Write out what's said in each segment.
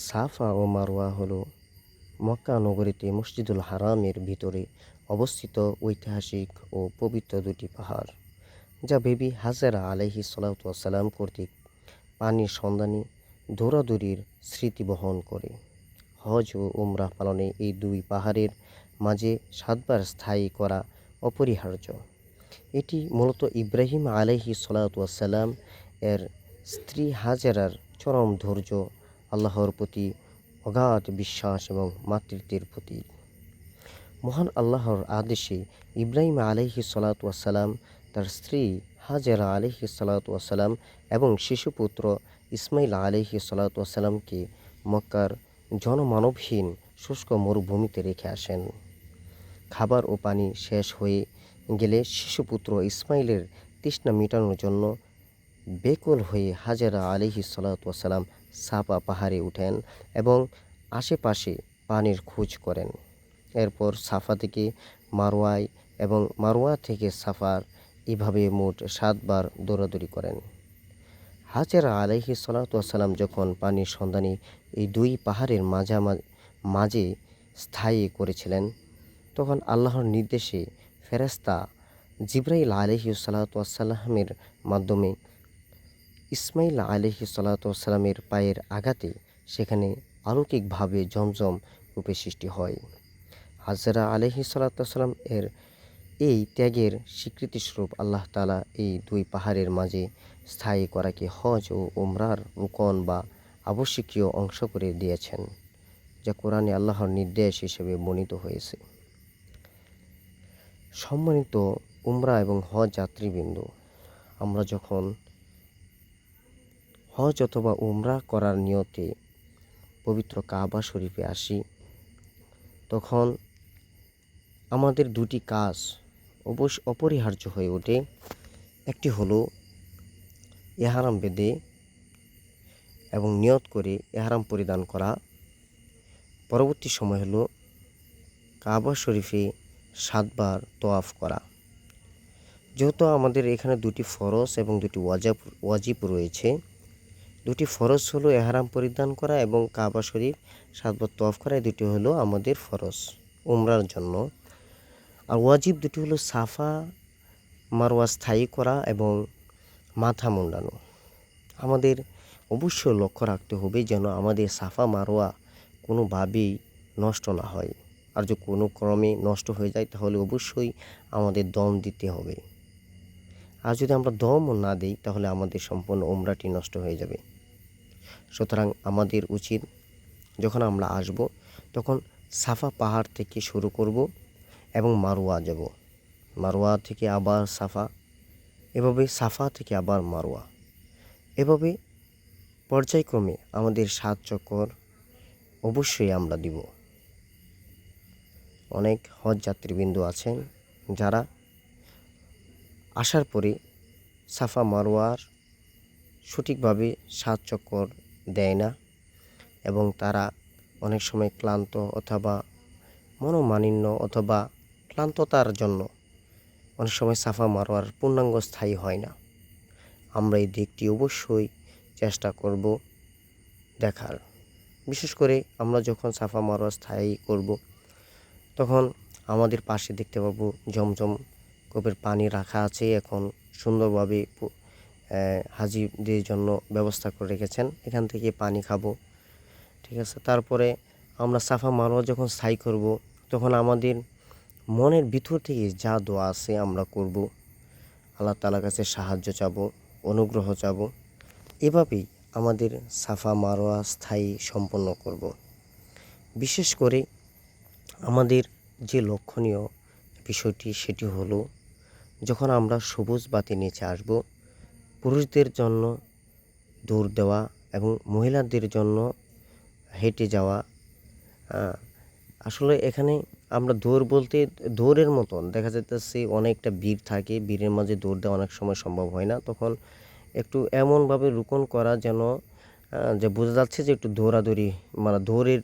সাফা ও মারওয়া হলো মক্কা নগরীতে মসজিদুল হারামের ভিতরে অবস্থিত ঐতিহাসিক ও পবিত্র দুটি পাহাড়, যা বিবি হাজেরা আলাইহিসসালাম কর্তৃক পানির সন্ধানী দৌড়াদৌড়ির স্মৃতি বহন করে। হজ ও উমরাহ পালনে এই দুই পাহাড়ের মাঝে 7বার স্থায়ী করা অপরিহার্য। এটি মূলত ইব্রাহিম আলাইহিসসালাম এর স্ত্রী হাজেরার চরম ধৈর্য, আল্লাহর প্রতি অগাধ বিশ্বাস এবং মাতৃত্বের প্রতীক। মহান আল্লাহর আদেশে ইব্রাহিম আলাইহিসসালাম তার স্ত্রী হাজেরা আলাইহিসসালাম এবং শিশুপুত্র ইসমাইল আলাইহিসসালামকে মক্কার জনমানবহীন শুষ্ক মরুভূমিতে রেখে আসেন। খাবার ও পানি শেষ হয়ে গেলে শিশুপুত্র ইসমাইলের তৃষ্ণা মেটানোর জন্য বেকুল হয়ে হাজেরা আলাইহিসসালাম সাফা পাহাড়ে উঠেন এবং আশেপাশে পানির খোঁজ করেন। এরপর সাফা থেকে মারওয়ায় এবং মারওয়া থেকে সাফার এভাবে মোট 7বার দৌড়াদৌড়ি করেন। হাজেরা আলাইহিসসালাম যখন পানির সন্ধানে এই দুই পাহাড়ের মাঝে স্থায়ী করেছিলেন, তখন আল্লাহর নির্দেশে ফেরেশতা জিবরাইল আলাইহিসসালামের মাধ্যমে ইসমাইল আলাইহিসসালামের পায়ের আঘাতে সেখানে অলৌকিকভাবে জমজম রূপে সৃষ্টি হয়। হাজেরা আলাইহিসসালাম এর এই ত্যাগের স্বীকৃতিস্বরূপ আল্লাহ তাআলা এই দুই পাহাড়ের মাঝে স্থায়ী করাকে হজ ও উমরার রুকন বা আবশ্যকীয় অংশ করে দিয়েছেন, যা কোরআনে আল্লাহর নির্দেশ হিসেবে বর্ণিত হয়েছে। সম্মানিত উমরা এবং হজ যাত্রীবৃন্দ, আমরা যখন হজ অথবা উমরা করার নিয়তে পবিত্র কাবা শরীফে আসি, তখন আমাদের দুটি কাজ অপরিহার্য হয়ে ওঠে। একটি হলো ইহরাম বেঁধে এবং নিয়ত করে ইহরাম পরিধান করা। পরবর্তী সময় হলো কাবা শরীফে 7বার তওয়াফ করা। যেহেতু আমাদের এখানে দুটি ফরজ এবং দুটি ওয়াজিব রয়েছে, দুটি ফরজ হলো ইহরাম পরিধান করা এবং কাবা শরীফ 7বার তওয়াফ করা। এই দুটি হলো আমাদের ফরজ উমরার জন্য। আর ওয়াজিব দুটি হলো সাফা মারওয়া স্থায়ী করা এবং মাথা মুন্ডানো। আমাদের অবশ্যই লক্ষ্য রাখতে হবে যেন আমাদের সাফা মারওয়া কোনোভাবেই নষ্ট না হয়। আর যদি কোনো ক্রমে নষ্ট হয়ে যায় তাহলে অবশ্যই আমাদের দম দিতে হবে। আর যদি আমরা দমও না দিই তাহলে আমাদের সম্পূর্ণ উমরাটি নষ্ট হয়ে যাবে। সুতরাং আমাদের উচিত যখন আমরা আসব তখন সাফা পাহাড় থেকে শুরু করব এবং মারওয়া যাব, মারওয়া থেকে আবার সাফা, এভাবে সাফা থেকে আবার মারওয়া, এভাবে পর্যায়ক্রমে আমাদের 7 চক্কর অবশ্যই আমরা দিব। অনেক হজ যাত্রীবৃন্দ আছেন যারা আসার পরে সাফা মারওয়ার সঠিকভাবে 7 চক্কর দেয় না এবং তারা অনেক সময় ক্লান্ত অথবা মনোমালিন্য অথবা ক্লান্ততার জন্য অনেক সময় সাফা মারওয়ার পূর্ণাঙ্গ স্থায়ী হয় না। আমরা এই দিকটি অবশ্যই চেষ্টা করব দেখার। বিশেষ করে আমরা যখন সাফা মারওয়া স্থায়ী করব তখন আমাদের পাশে দেখতে পাবো জমজম কূপের পানি রাখা আছে। এখন সুন্দরভাবে হাজিদের জন্য ব্যবস্থা করে রেখেছেন, এখান থেকে পানি খাবো। ঠিক আছে, তারপরে আমরা সাফা মারওয়া যখন স্থায়ী করব তখন আমাদের মনের ভিতর থেকে যা দোয়া আছে আমরা করব, আল্লাহ তাআলার কাছে সাহায্য চাবো, অনুগ্রহ চাবো। এভাবেই আমাদের সাফা মারওয়া স্থায়ী সম্পন্ন করব। বিশেষ করে আমাদের যে লক্ষণীয় বিষয়টি সেটি হলো যখন আমরা সবুজ বাতি নিচে আসব, পুরুষদের জন্য দৌড় দেওয়া এবং মহিলাদের জন্য হেঁটে যাওয়া। আসলে এখানে আমরা দৌড় বলতে দৌড়ের মতন দেখা যাচ্ছে অনেকটা ভিড় থাকে, ভিড়ের মাঝে দৌড় দেওয়া অনেক সময় সম্ভব হয় না। তখন একটু এমনভাবে রুকন করা যেন যে বোঝা যাচ্ছে যে একটু দৌড়াদৌড়ি, মানে দৌড়ের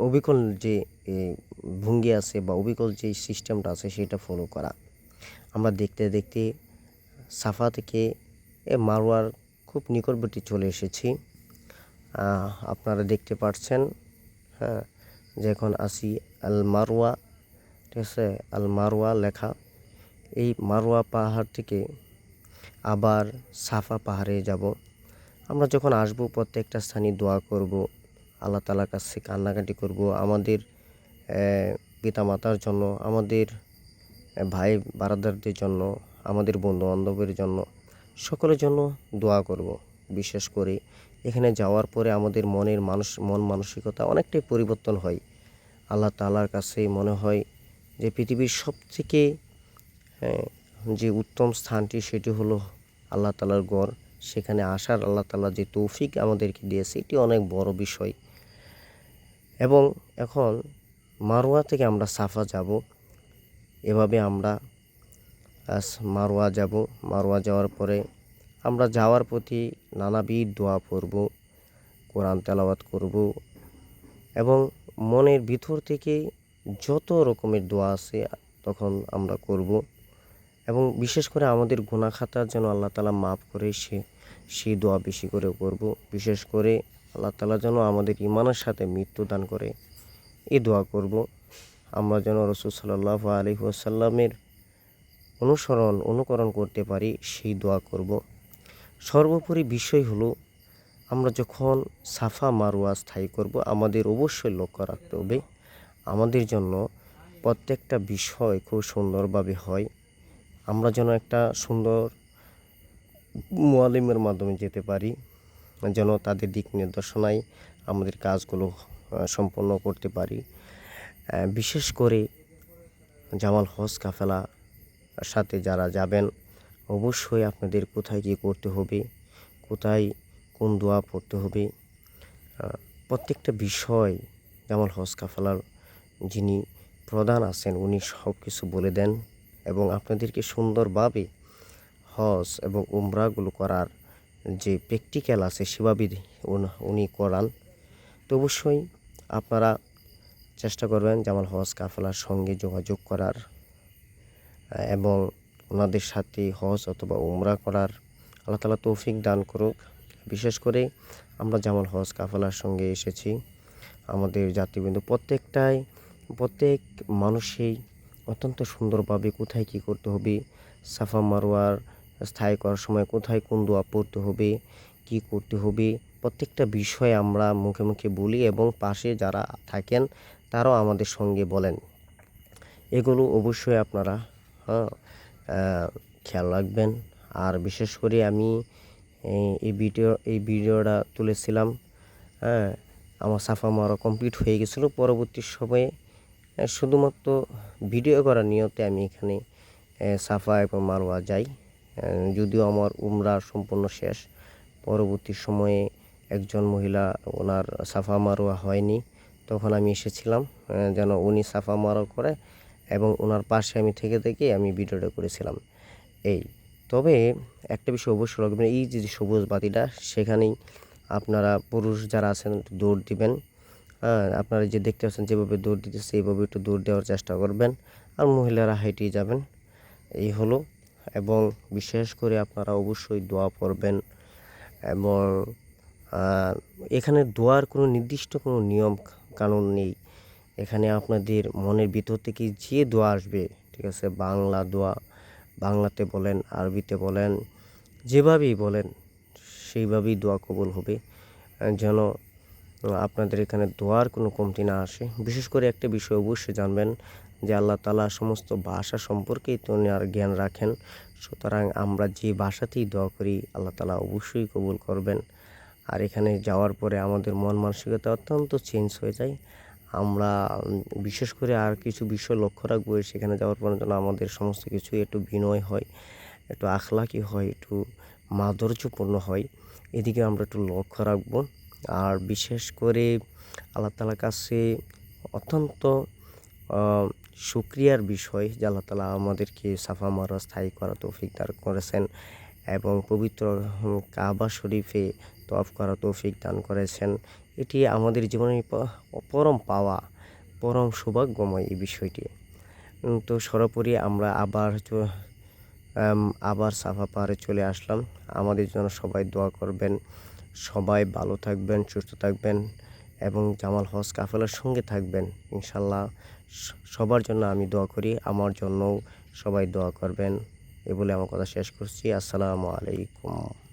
অবিকল যে ভঙ্গি আছে বা অবিকল যে সিস্টেমটা আছে সেটা ফলো করা। আমরা দেখতে দেখতে সাফা থেকে মারওয়ার খুব নিকটবর্তী চলে এসেছি। আপনারা দেখতে পাচ্ছেন, হ্যাঁ, যে এখন আসি আল মারওয়া, ঠিক আছে, আল মারওয়া লেখা। এই মারওয়া পাহাড় থেকে আবার সাফা পাহাড়ে যাব। আমরা যখন আসব প্রত্যেকটা স্থানে দোয়া করব, আল্লাহ তাআলার কাছে কান্নাকাটি করব আমাদের পিতামাতার জন্য, আমাদের ভাই বারাদারদের জন্য, আমাদের বন্ধু বান্ধবের জন্য, সকলের জন্য দোয়া করব। বিশেষ করে এখানে যাওয়ার পরে আমাদের মন মানসিকতা অনেকটাই পরিবর্তন হয়। আল্লাহ তাআলার কাছে মনে হয় যে পৃথিবীর সবথেকে যে উত্তম স্থানটি সেটি হলো আল্লাহ তাআলার ঘর। সেখানে আসার আল্লাহ তাআলা যে তৌফিক আমাদেরকে দিয়েছে, এটি অনেক বড় বিষয়। এবং এখন মারওয়া থেকে আমরা সাফা যাব। এভাবে আমরা মারওয়া যাব। মারওয়া যাওয়ার পরে আমরা যাওয়ার প্রতি নানাবিধ দোয়া পড়ব, কোরআন তেলাওয়াত করব এবং মনের ভিতর থেকে যত রকমের দোয়া আছে তখন আমরা করব। এবং বিশেষ করে আমাদের গুনাহ খাতা যেন আল্লাহ তাআলা মাফ করে সেই দোয়া বেশি করে করব। বিশেষ করে আল্লাহ তাআলা যেন আমাদের ঈমানের সাথে মৃত্যু দান করে, এই দোয়া করব। আমরা যেন রাসূল সাল্লাল্লাহু আলাইহি ওয়াসাল্লামের অনুকরণ করতে পারি, সেই দোয়া করব। সর্বোপরি বিষয় হলো, আমরা যখন সাফা মারওয়া স্থায়ী করব, আমাদের অবশ্যই লক্ষ্য রাখতে হবে আমাদের জন্য প্রত্যেকটা বিষয় খুব সুন্দরভাবে হয়। আমরা যেন একটা সুন্দর মুআল্লিমের মাধ্যমে যেতে পারি, যেন তাদের দিক নির্দেশনায় আমাদের কাজগুলো সম্পন্ন করতে পারি। বিশেষ করে জামাল হজ কাফেলা সাথে যারা যাবেন, অবশ্যই আপনাদের কোথায় কী করতে হবে, কোথায় কোন দোয়া পড়তে হবে, প্রত্যেকটা বিষয় জামাল হজ কাফেলার যিনি প্রধান আছেন উনি সব কিছু বলে দেন এবং আপনাদেরকে সুন্দরভাবে হজ এবং উমরাগুলো করার যে প্র্যাকটিক্যাল আছে সেভাবে উনি করান। তো অবশ্যই আপনারা চেষ্টা করবেন জামাল হজ কাফেলার সঙ্গে যোগাযোগ করার এবং ওনাদের সাথে হজ অথবা উমরা করার। আল্লাহ তাআলা তৌফিক দান করুক। বিশেষ করে আমরা জামাল হজ কাফেলার সঙ্গে এসেছি, আমাদের জাতিবৃন্দ প্রত্যেক মানুষই অত্যন্ত সুন্দরভাবে কোথায় কী করতে হবে, সাফা মারওয়ার স্থায়ী করার সময় কোথায় কোন দোয়া পড়তে হবে, কী করতে হবে, প্রত্যেকটা বিষয় আমরা মুখে মুখে বলি এবং পাশে যারা থাকেন তারাও আমাদের সঙ্গে বলেন। এগুলো অবশ্যই আপনারা খেয়াল রাখবেন। আর বিশেষ করে আমি এই ভিডিওটা তুলেছিলাম, আমার সাফা মারওয়া কমপ্লিট হয়ে গেছিলো। পরবর্তী সময়ে শুধুমাত্র ভিডিও করার নিয়তে আমি এখানে সাফা এবং মারওয়া যাই। যদিও আমার উমরা সম্পূর্ণ শেষ, পরবর্তী সময়ে একজন মহিলা, ওনার সাফা মারওয়া হয়নি, তখন আমি এসেছিলাম যেন উনি সাফা মারওয়া করে এবং ওনার পাশে আমি থেকে আমি ভিডিওটা করেছিলাম। তবে একটা বিষয় অবশ্যই রাখবেন, এই যে সবুজ বাতিটা, সেখানেই আপনারা পুরুষ যারা আছেন একটু দৌড় দিবেন। আপনারা যে দেখতে পাচ্ছেন যেভাবে দৌড় দিতেছে এইভাবে একটু দৌড় দেওয়ার চেষ্টা করবেন, আর মহিলারা হেঁটেই যাবেন, এই হলো। এবং বিশেষ করে আপনারা অবশ্যই দোয়া পড়বেন এবং এখানে দোয়ার কোনো নির্দিষ্ট কোনো নিয়ম কানুন নেই। এখানে আপনাদের মনের ভিতর থেকে যে দোয়া আসবে, ঠিক আছে, বাংলা দোয়া বাংলাতে বলেন, আরবিতে বলেন, যেভাবেই বলেন সেইভাবেই দোয়া কবুল হবে। যেন আপনাদের এখানে দোয়ার কোনো কমতি না আসে। বিশেষ করে একটা বিষয় অবশ্যই জানবেন যে আল্লাহ তাআলা সমস্ত ভাষা সম্পর্কেই তো আর জ্ঞান রাখেন। সুতরাং আমরা যে ভাষাতেই দোয়া করি আল্লাহ তাআলা অবশ্যই কবুল করবেন। আর এখানে যাওয়ার পরে আমাদের মন মানসিকতা অত্যন্ত চেঞ্জ হয়ে যায়। আমরা বিশেষ করে আর কিছু বিষয় লক্ষ্য রাখবো, সেখানে যাওয়ার পর যেন আমাদের সমস্ত কিছু একটু বিনয় হয়, একটু আখলাকি হয়, একটু মাধুর্যপূর্ণ হয়, এদিকে আমরা একটু লক্ষ্য রাখবো। আর বিশেষ করে আল্লাহ তাআলার কাছে অত্যন্ত শুকরিয়ার বিষয় যে আল্লাহ তাআলা আমাদেরকে সাফা মারওয়া স্থায়ী করা তৌফিক দান করেছেন এবং পবিত্র কাবা শরীফে তওয়াফ করা তৌফিক দান করেছেন। এটি আমাদের জীবনের পরম পাওয়া, পরম সৌভাগ্যময় এই বিষয়টি। তো সর্বোপরি আমরা আবার সাফা পাহাড়ে চলে আসলাম। আমাদের জন্য সবাই দোয়া করবেন, সবাই ভালো থাকবেন, সুস্থ থাকবেন এবং জামাল হজ কাফেলার সঙ্গে থাকবেন ইনশাল্লাহ। সবার জন্য আমি দোয়া করি, আমার জন্যও সবাই দোয়া করবেন। এ বলে আমার কথা শেষ করছি। আসসালামু আলাইকুম।